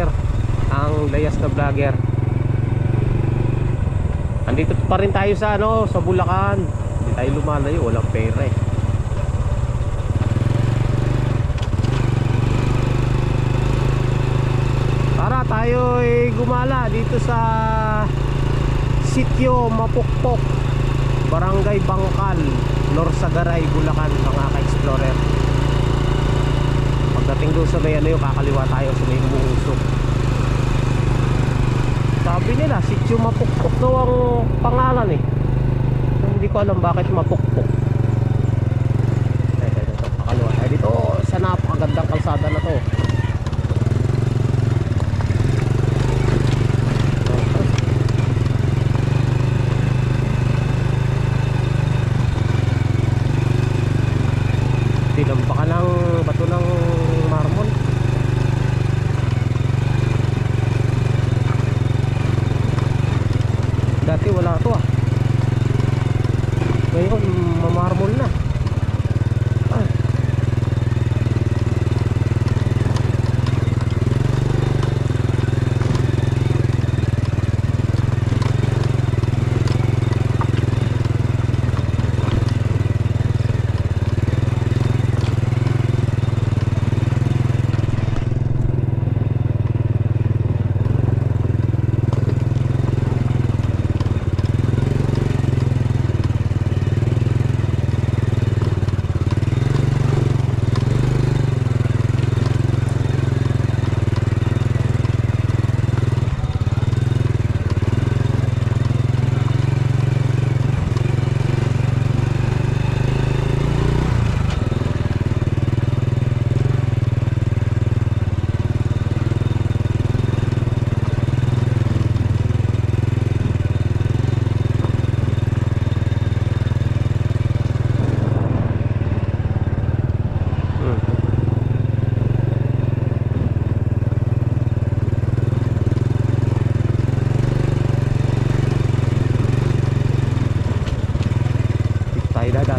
Explorer, ang layas na vlogger. Andito pa rin tayo sa sa Bulacan. Hindi tayo lumalayo, walang pera eh. Para tayo ay gumala dito sa Sitio Mapukpok, Barangay Bangkal, Norsagaray, Bulacan, mga ka-explorer. Pagdating doon sa may yung kakaliwa tayo sa may Muusok. Sabi nila Sitio Mapukpok daw ang pangalan eh. Hindi ko alam bakit Mapukpok. Ito kakaliwa tayo dito sa napakagandang kalsada na to. Tinampakan ng bato ng marmol. Dati wala to ah. Ngayon mamarmol na.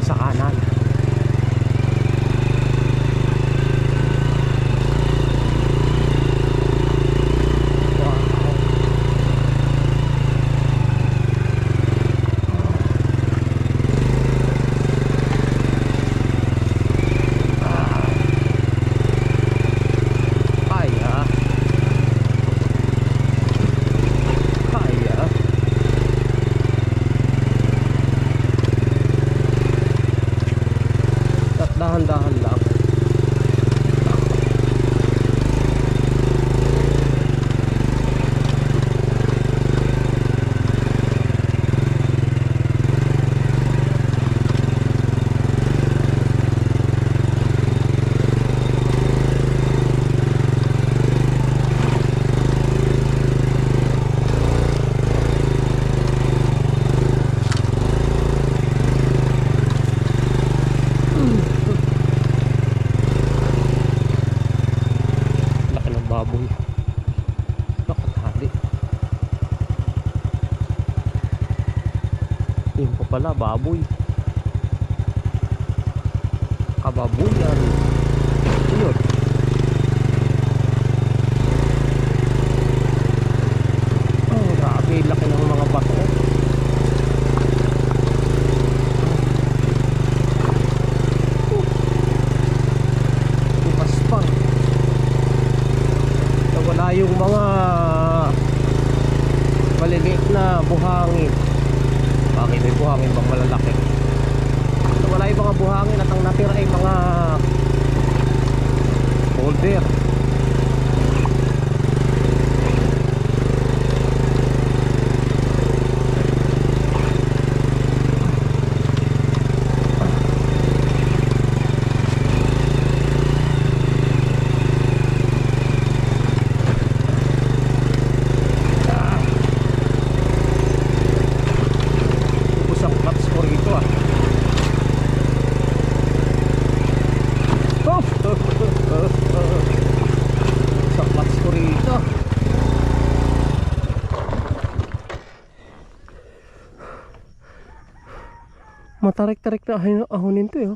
Sa kanan. Dahan-dahan lang. Baboy. Nakatali. Yun pa pala, baboy. Kababuyan. Yun. Oh, grabe. Laki ng mga bato. Yung mga maliliit na buhangin. Bakit may buhangin bang malalaki? So, wala yung mga buhangin at ang natira ay mga boulder. Matarik-tarik na ahonin to eh.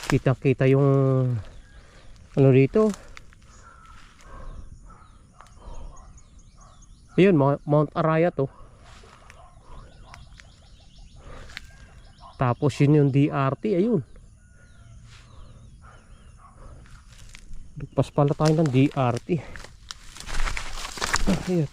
Kita kita yung ano dito. Ayun, Mount Arayat to. Tapos yun yung DRT, ayun. Lagpas pala tayo ng DRT. Ayun.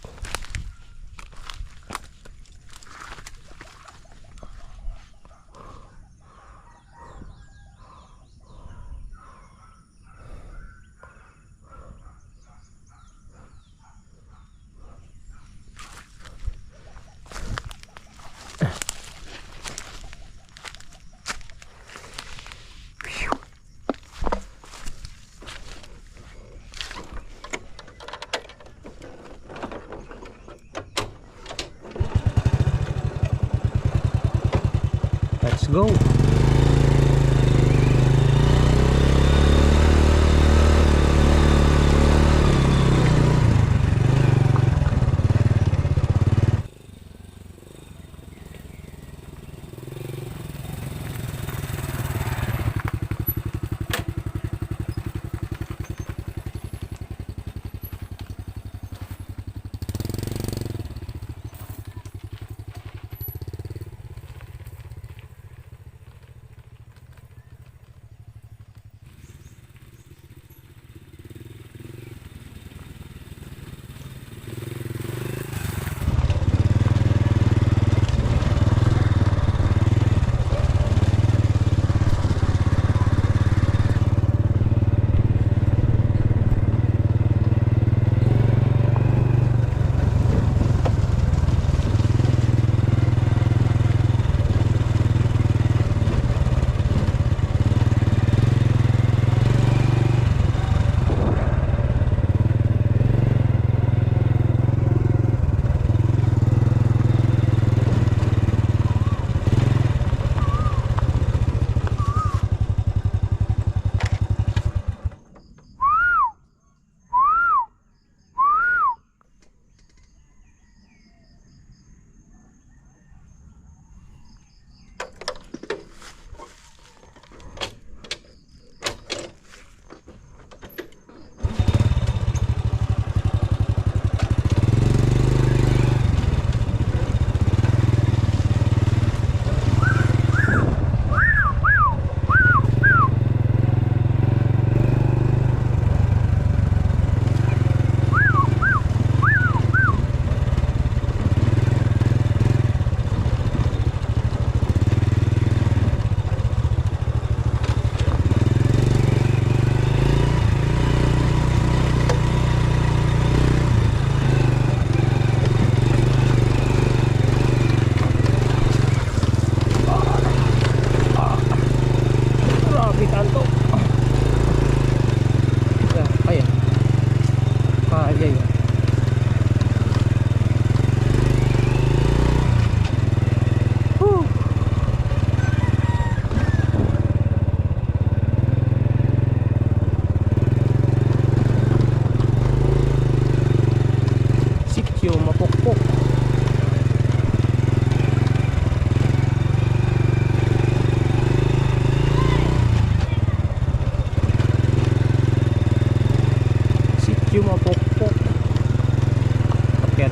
Let's go.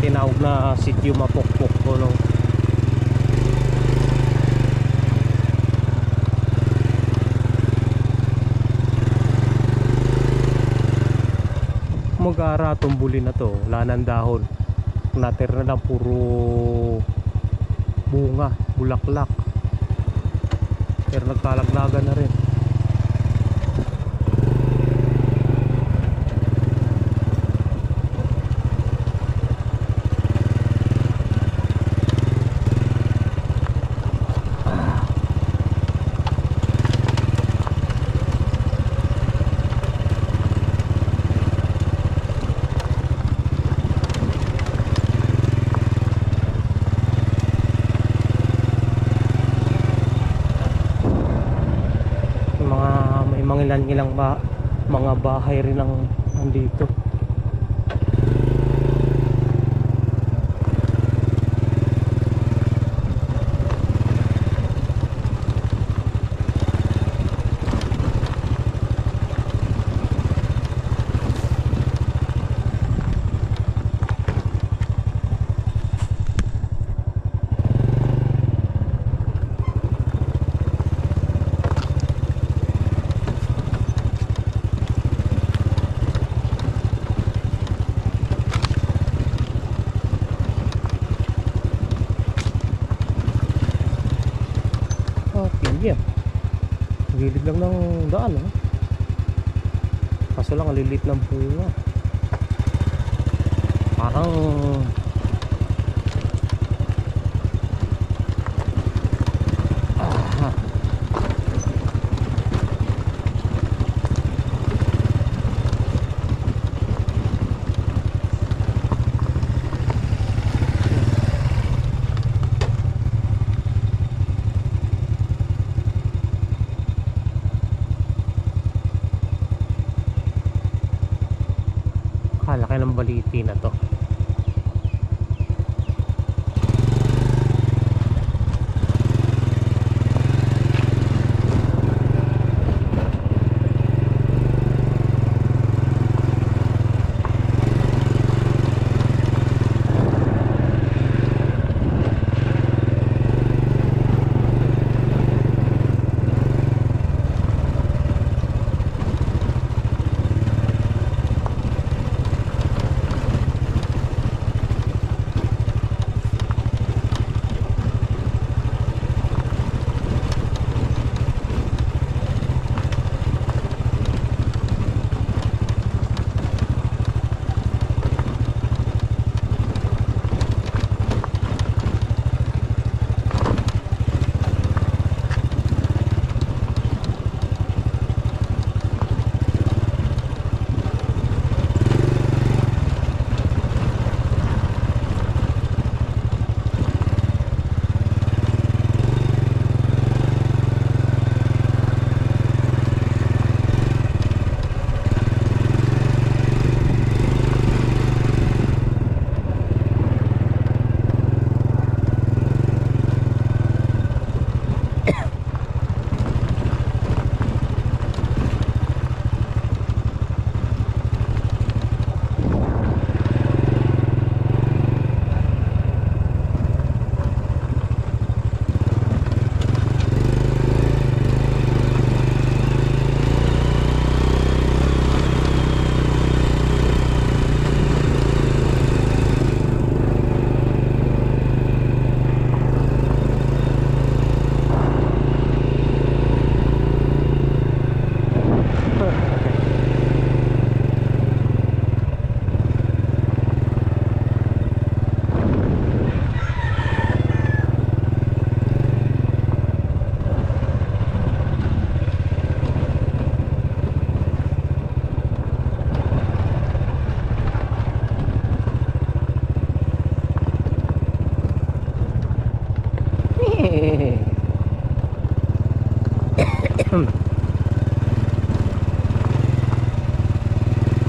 tinawag na sitio Mapokpok ko, no? Mag-aara tumbulin na to, wala nang dahon, natira na lang puro bunga, bulaklak, pero nagkalaglagan na rin. Ilang mga bahay rin ang nandito. gilid lang ng daan, oh. Kaso lang ang lilit ng bunga. Parang laki ng baliti na to.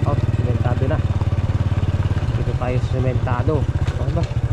Oh, sementado na. Dito tayo sa sementado. Okay ba?